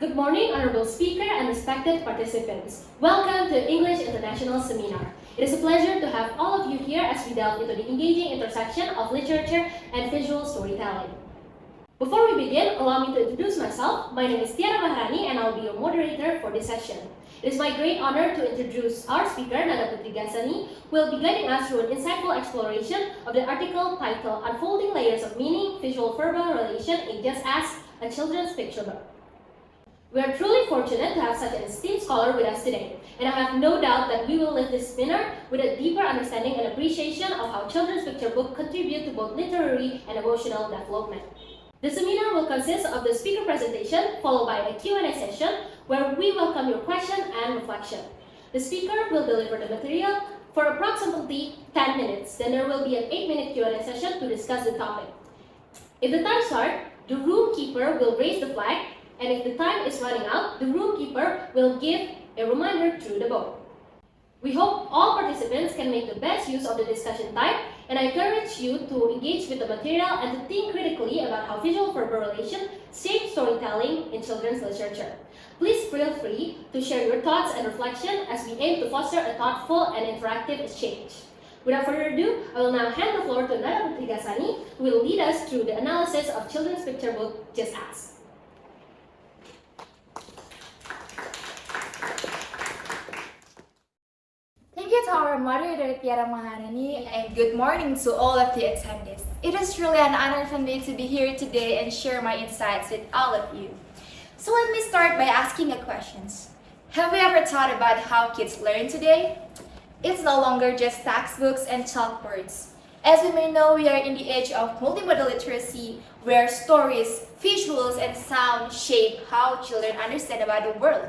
Good morning, honorable speaker and respected participants. Welcome to English International Seminar. It is a pleasure to have all of you here as we delve into the engaging intersection of literature and visual storytelling. Before we begin, allow me to introduce myself. My name is Tiara Maharani and I'll be your moderator for this session. It is my great honor to introduce our speaker, Putri Ghassani, who will be guiding us through an insightful exploration of the article titled Unfolding Layers of Meaning, Visual-Verbal Relation in Just As a Children's Picture Book. We are truly fortunate to have such an esteemed scholar with us today, and I have no doubt that we will leave this seminar with a deeper understanding and appreciation of how children's picture books contribute to both literary and emotional development. The seminar will consist of the speaker presentation, followed by a Q&A session, where we welcome your question and reflection. The speaker will deliver the material for approximately 10 minutes, then there will be an 8-minute Q&A session to discuss the topic. If the time starts, the room keeper will raise the flag, and if the time is running out, the room keeper will give a reminder through the board. We hope all participants can make the best use of the discussion time, and I encourage you to engage with the material and to think critically about how visual-verbal relation shape storytelling in children's literature. Please feel free to share your thoughts and reflection as we aim to foster a thoughtful and interactive exchange. Without further ado, I will now hand the floor to Putri Ghassani, who will lead us through the analysis of children's picture book Just As. Thank you to our moderator Tiara Maharani, and good morning to all of the attendees. It is truly an honor for me to be here today and share my insights with all of you. So let me start by asking a question. Have you ever thought about how kids learn today? It's no longer just textbooks and chalkboards. As we may know, we are in the age of multimodal literacy, where stories, visuals, and sound shape how children understand about the world.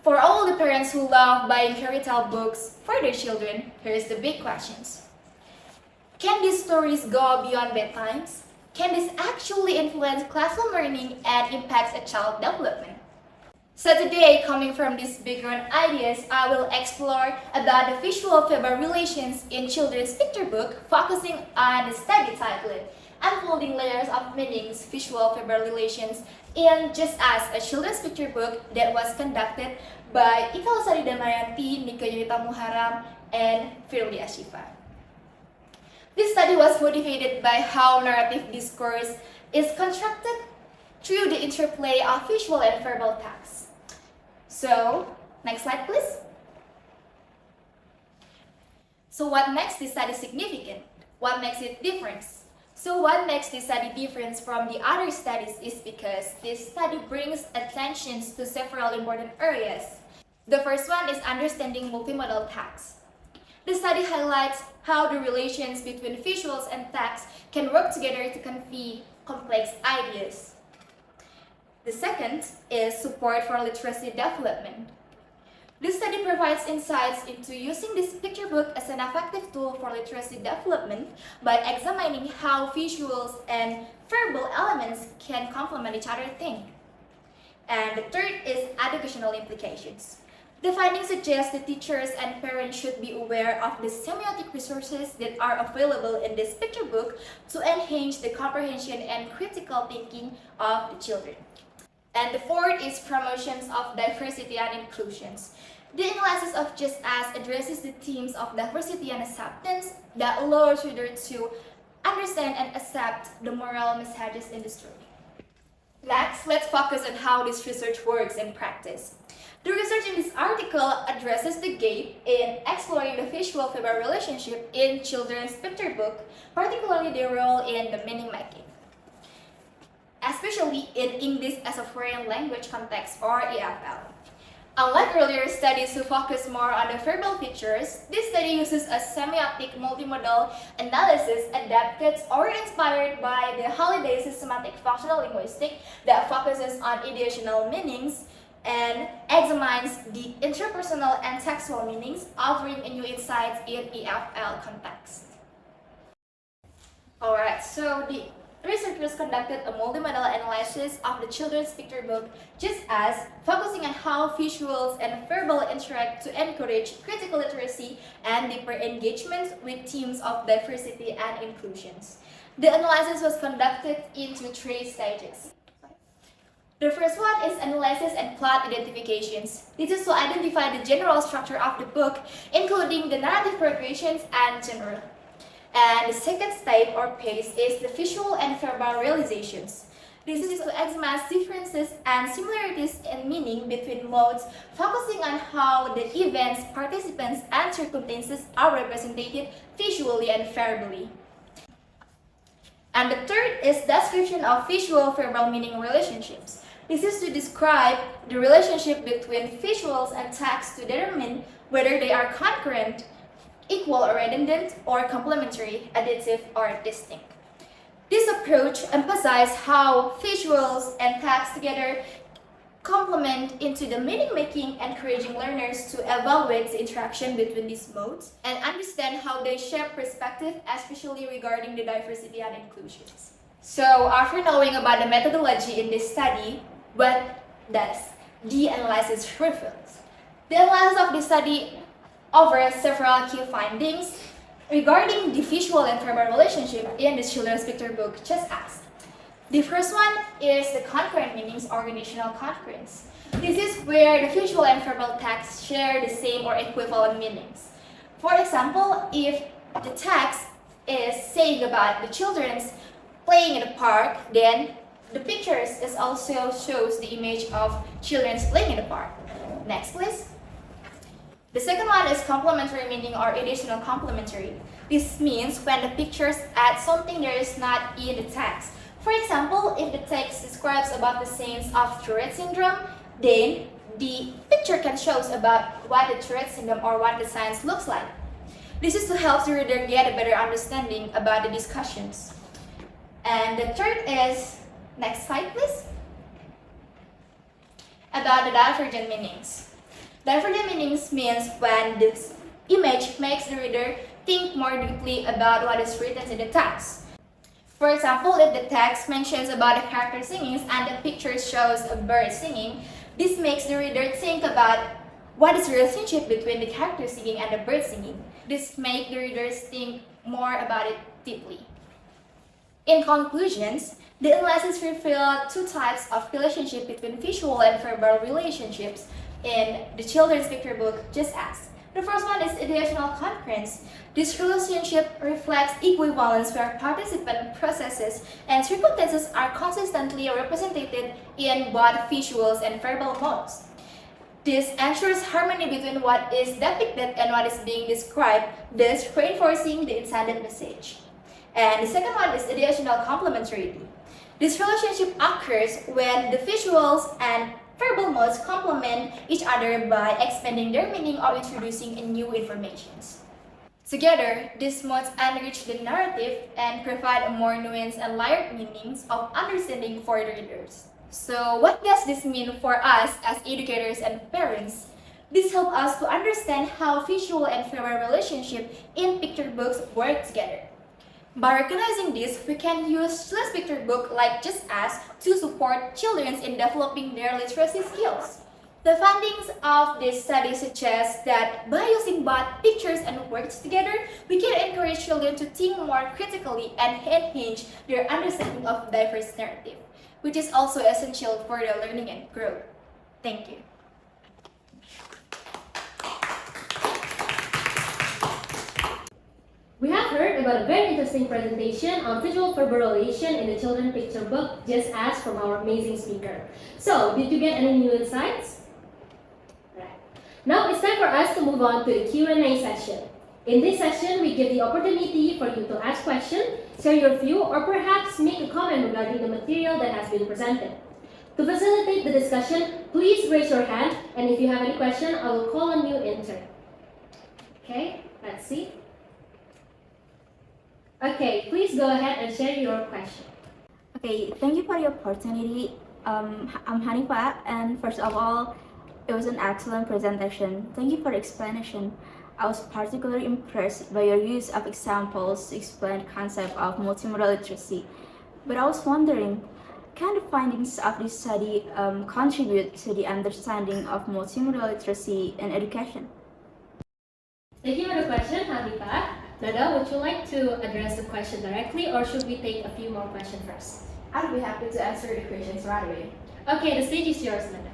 For all the parents who love buying fairy tale books for their children, here's the big questions. Can these stories go beyond bedtimes? Can this actually influence classroom learning and impact a child's development? So today, coming from these background ideas, I will explore about the visual-verbal relations in children's picture book, focusing on the study titled Unfolding Layers of Meanings, Visual-Verbal Relations in Just As a Children's Picture Book that was conducted by Ika Lestari Damayanti, Nicke Yunita Moecharam, and Firly Assyifa. This study was motivated by how narrative discourse is constructed through the interplay of visual and verbal text. So, next slide please. So what makes this study significant? What makes it different? So what makes this study different from the other studies is because this study brings attention to several important areas. The first one is understanding multimodal text. The study highlights how the relations between visuals and text can work together to convey complex ideas. The second is support for literacy development. This study provides insights into using this picture book as an effective tool for literacy development by examining how visuals and verbal elements can complement each other. And the third is educational implications. The findings suggest that teachers and parents should be aware of the semiotic resources that are available in this picture book to enhance the comprehension and critical thinking of the children. And the fourth is promotions of diversity and inclusions. The analysis of Just As addresses the themes of diversity and acceptance that allows readers to understand and accept the moral messages in the story. Next, let's focus on how this research works in practice. The research in this article addresses the gap in exploring the visual-verbal relationship in children's picture book, particularly their role in the meaning making, especially in English as a foreign language context or EFL. Unlike earlier studies who focus more on the verbal features, this study uses a semiotic multimodal analysis adapted or inspired by the Halliday's systematic functional linguistics that focuses on ideational meanings and examines the interpersonal and textual meanings, offering new insights in EFL context. Alright, so the researchers conducted a multimodal analysis of the children's picture book Just As, focusing on how visuals and verbal interact to encourage critical literacy and deeper engagement with themes of diversity and inclusions. The analysis was conducted into 3 stages. The first one is analysis and plot identifications. This is to identify the general structure of the book, including the narrative progressions and genre. And the second type or phase is the visual and verbal realizations. This is to examine differences and similarities in meaning between modes, focusing on how the events, participants, and circumstances are represented visually and verbally. And the third is description of visual-verbal meaning relationships. This is to describe the relationship between visuals and text to determine whether they are concurrent, equal or redundant, or complementary, additive, or distinct. This approach emphasizes how visuals and text together complement into the meaning-making, encouraging learners to evaluate the interaction between these modes and understand how they shape perspective, especially regarding the diversity and inclusions. So, after knowing about the methodology in this study, what does the analysis reveal? The analysis of the study offers several key findings regarding the visual and verbal relationship in the children's picture book Just As. The first one is the concurrent meanings or conditional concurrence. This is where the visual and verbal text share the same or equivalent meanings. For example, if the text is saying about the children's playing in the park, then the pictures is also shows the image of children's playing in the park. Next, please. The second one is complementary meaning or additional complementary. This means when the pictures add something that is not in the text. For example, if the text describes about the signs of Tourette syndrome, then the picture can show about what the Tourette syndrome or what the signs looks like. This is to help the reader get a better understanding about the discussions. And the third is, next slide please, about the divergent meanings. Divergent meanings means when this image makes the reader think more deeply about what is written in the text. For example, if the text mentions about a character singing and the picture shows a bird singing, this makes the reader think about what is the relationship between the character singing and the bird singing. This makes the readers think more about it deeply. In conclusions, the analysis revealed two types of relationship between visual and verbal relationships in the children's picture book Just As. The first one is additional concurrence. This relationship reflects equivalence where participant processes and circumstances are consistently represented in both visuals and verbal modes. This ensures harmony between what is depicted and what is being described, thus reinforcing the intended message. And the second one is additional complementarity. This relationship occurs when the visuals and verbal modes complement each other by expanding their meaning or introducing new information. Together, these modes enrich the narrative and provide a more nuanced and layered meanings of understanding for the readers. So, what does this mean for us as educators and parents? This helps us to understand how visual and verbal relationship in picture books work together. By recognizing this, we can use children's picture book like Just As to support children in developing their literacy skills. The findings of this study suggest that by using both pictures and words together, we can encourage children to think more critically and enhance their understanding of diverse narrative, which is also essential for their learning and growth. Thank you. We have heard about a very interesting presentation on visual verbal relation in the children's picture book Just As from our amazing speaker. So, did you get any new insights? Right. Now it's time for us to move on to the Q&A session. In this session, we give the opportunity for you to ask questions, share your view, or perhaps make a comment regarding the material that has been presented. To facilitate the discussion, please raise your hand, and if you have any question, I will call on you in turn. Okay, let's see. Okay, please go ahead and share your question. Okay, thank you for the opportunity. I'm Hanifa, and first of all, it was an excellent presentation. Thank you for the explanation. I was particularly impressed by your use of examples to explain the concept of multimodal literacy. But I was wondering, can the findings of this study contribute to the understanding of multimodal literacy in education? Thank you for the question, Hanifa. Nada, would you like to address the question directly, or should we take a few more questions first? I'll be happy to answer the questions right away. Okay, the stage is yours, Nada.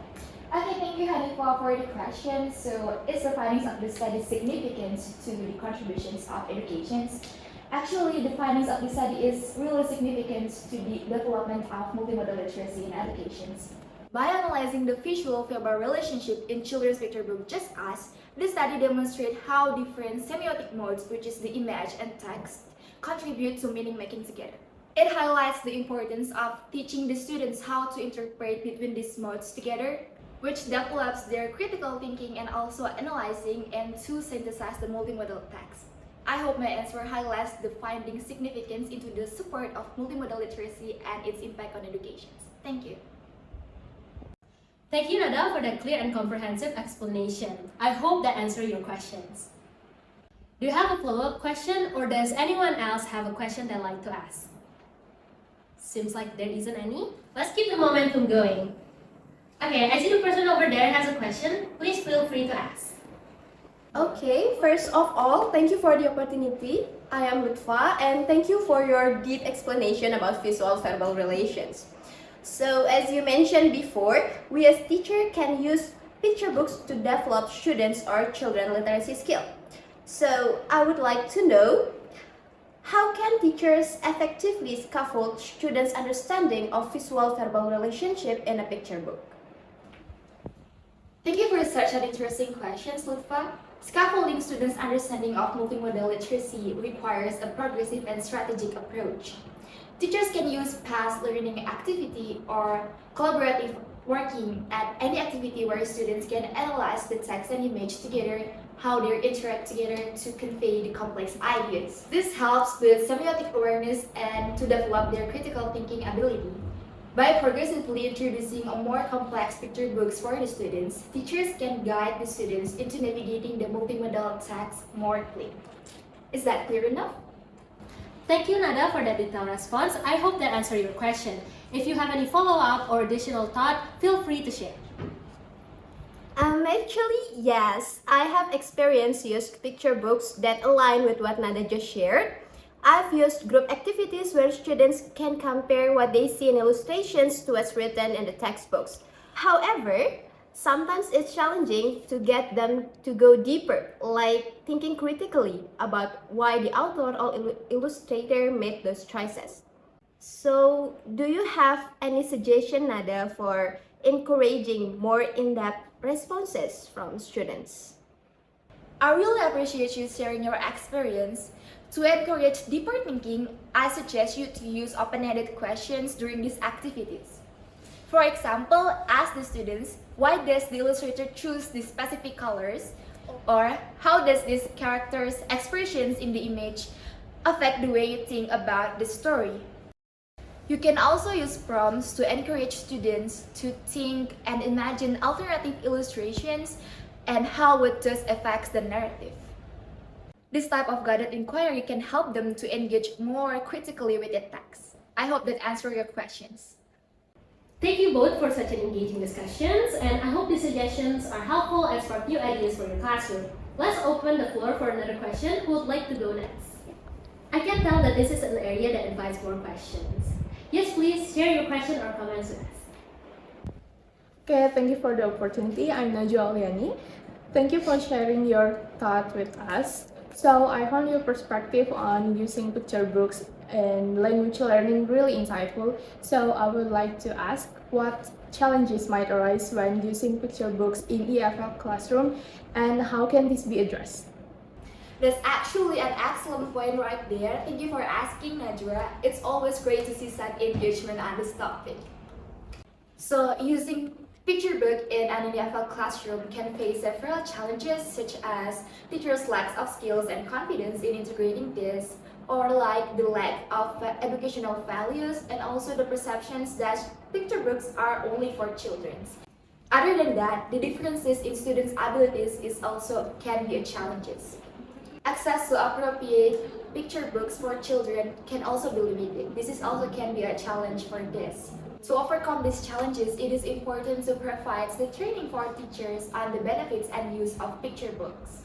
Okay, thank you, Hanifa, for the question. So, is the findings of the study significant to the contributions of educations? Actually, the findings of the study is really significant to the development of multimodal literacy in educations. By analyzing the visual-verbal relationship in children's picture book Just Us, the study demonstrates how different semiotic modes, which is the image and text, contribute to meaning making together. It highlights the importance of teaching the students how to interpret between these modes together, which develops their critical thinking and also analyzing and to synthesize the multimodal text. I hope my answer highlights the finding significance into the support of multimodal literacy and its impact on education. Thank you. Thank you, Nada, for that clear and comprehensive explanation. I hope that answered your questions. Do you have a follow-up question, or does anyone else have a question they'd like to ask? Seems like there isn't any. Let's keep the momentum going. Okay, I see the person over there has a question. Please feel free to ask. Okay, first of all, thank you for the opportunity. I am Lutfa, and thank you for your deep explanation about visual-verbal relations. So, as you mentioned before, we as teachers can use picture books to develop students' or children literacy skill. So, I would like to know, how can teachers effectively scaffold students' understanding of visual-verbal relationship in a picture book? Thank you for such an interesting question, Lutfa. Scaffolding students' understanding of multimodal literacy requires a progressive and strategic approach. Teachers can use past learning activity or collaborative working at any activity where students can analyze the text and image together, how they interact together to convey the complex ideas. This helps with semiotic awareness and to develop their critical thinking ability. By progressively introducing a more complex picture books for the students, teachers can guide the students into navigating the multimodal text more clearly. Is that clear enough? Thank you, Nada, for that detailed response. I hope that answered your question. If you have any follow-up or additional thought, feel free to share. Actually, yes. I have experienced used picture books that align with what Nada just shared. I've used group activities where students can compare what they see in illustrations to what's written in the textbooks. However, sometimes it's challenging to get them to go deeper, like thinking critically about why the author or illustrator made those choices. So, do you have any suggestion, Nada, for encouraging more in-depth responses from students? I really appreciate you sharing your experience. To encourage deeper thinking, I suggest you to use open-ended questions during these activities. For example, ask the students, why does the illustrator choose these specific colors? Or how does this character's expressions in the image affect the way you think about the story? You can also use prompts to encourage students to think and imagine alternative illustrations and how it does affects the narrative. This type of guided inquiry can help them to engage more critically with the text. I hope that answers your questions. Thank you both for such an engaging discussions, and I hope these suggestions are helpful and spark new ideas for your classroom. Let's open the floor for another question. Who would like to go next? I can tell that this is an area that invites more questions. Yes, please share your question or comments with us. Okay, thank you for the opportunity. I'm Najwa Alyani. Thank you for sharing your thought with us. So I found your perspective on using picture books and language learning really insightful. So I would like to ask what challenges might arise when using picture books in EFL classroom and how can this be addressed? That's actually an excellent point right there. Thank you for asking, Najwa. It's always great to see such engagement on this topic. So using picture book in an EFL classroom can face several challenges such as teachers' lack of skills and confidence in integrating this, or like the lack of educational values and also the perceptions that picture books are only for children. Other than that, the differences in students' abilities is also can be a challenge. Access to appropriate picture books for children can also be limited. This is also can be a challenge for this. To overcome these challenges, it is important to provide the training for teachers on the benefits and use of picture books.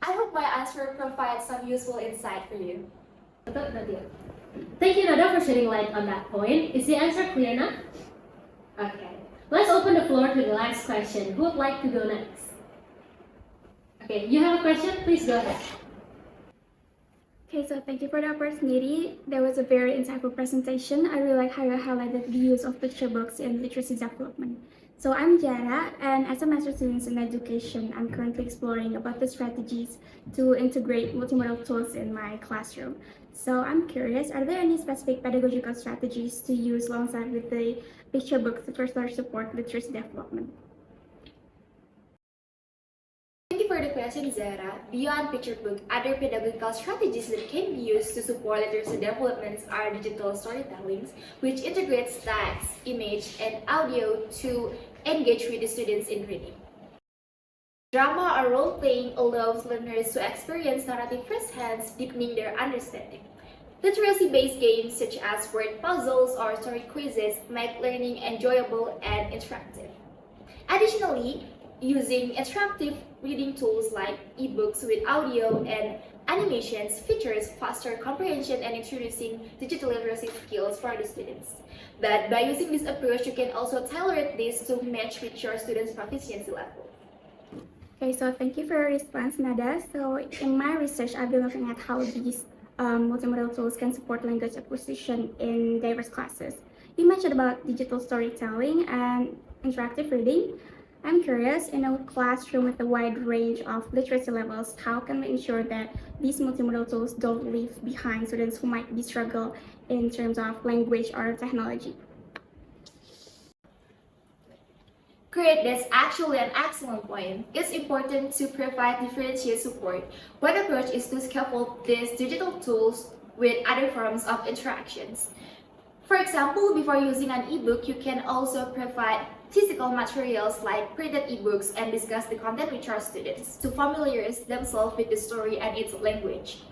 I hope my answer provides some useful insight for you. Thank you, Nada, for shedding light on that point. Is the answer clear enough? Okay. Let's open the floor to the last question. Who would like to go next? Okay, you have a question? Please go ahead. Okay, so thank you for the opportunity. That was a very insightful presentation. I really like how you highlighted the use of picture books in literacy development. So I'm Djuhara, and as a master's student in education, I'm currently exploring about the strategies to integrate multimodal tools in my classroom. So I'm curious, are there any specific pedagogical strategies to use alongside with the picture books to further support literacy development? Thank you for the question, Zahra. Beyond picture book, other pedagogical strategies that can be used to support literacy developments are digital storytellings, which integrates text, image, and audio to engage with the students in reading. Drama or role-playing allows learners to experience narrative firsthand, deepening their understanding. Literacy-based games such as word puzzles or story quizzes make learning enjoyable and interactive. Additionally, using interactive reading tools like ebooks with audio and animations features faster comprehension and introducing digital literacy skills for the students. But by using this approach, you can also tailor this to match with your students' proficiency level. Okay, so thank you for your response, Nada. So in my research, I've been looking at how these multimodal tools can support language acquisition in diverse classes. You mentioned about digital storytelling and interactive reading. I'm curious, in a classroom with a wide range of literacy levels, how can we ensure that these multimodal tools don't leave behind students who might be struggle in terms of language or technology? Great, that's actually an excellent point. It's important to provide differentiated support. One approach is to scaffold these digital tools with other forms of interactions. For example, before using an ebook, you can also provide physical materials like printed ebooks and discuss the content with your students to familiarize themselves with the story and its language.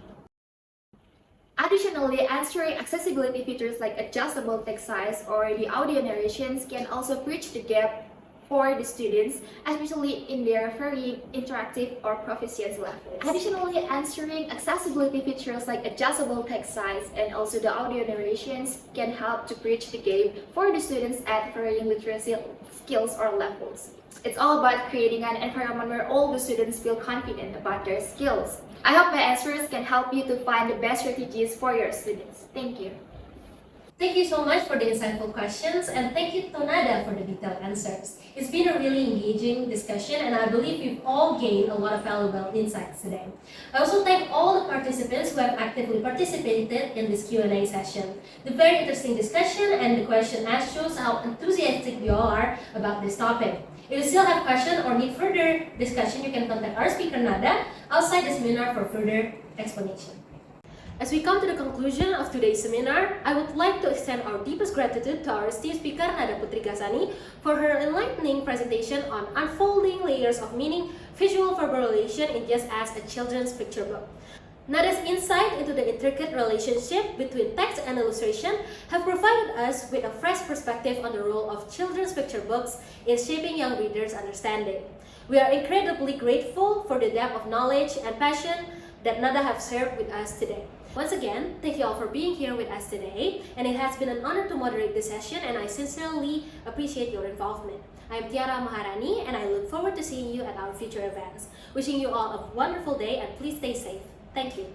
Additionally, answering accessibility features like adjustable text size or the audio narrations can also bridge the gap for the students, especially in their very interactive or proficiency levels. Additionally, answering accessibility features like adjustable text size and also the audio narrations can help to bridge the gap for the students at varying literacy skills or levels. It's all about creating an environment where all the students feel confident about their skills. I hope my answers can help you to find the best strategies for your students. Thank you. Thank you so much for the insightful questions, and thank you to Nada for the detailed answers. It's been a really engaging discussion, and I believe we've all gained a lot of valuable insights today. I also thank all the participants who have actively participated in this Q&A session. The very interesting discussion and the question asked shows how enthusiastic you all are about this topic. If you still have questions or need further discussion, you can contact our speaker Nada outside the seminar for further explanation. As we come to the conclusion of today's seminar, I would like to extend our deepest gratitude to our esteemed speaker, Nada Putri Ghassani, for her enlightening presentation on unfolding layers of meaning, visual verbal relation in just as a children's picture book. Nada's insight into the intricate relationship between text and illustration have provided us with a fresh perspective on the role of children's picture books in shaping young readers' understanding. We are incredibly grateful for the depth of knowledge and passion that Nada have shared with us today. Once again, thank you all for being here with us today, and it has been an honor to moderate this session, and I sincerely appreciate your involvement. I am Tiara Maharani, and I look forward to seeing you at our future events. Wishing you all a wonderful day, and please stay safe. Thank you.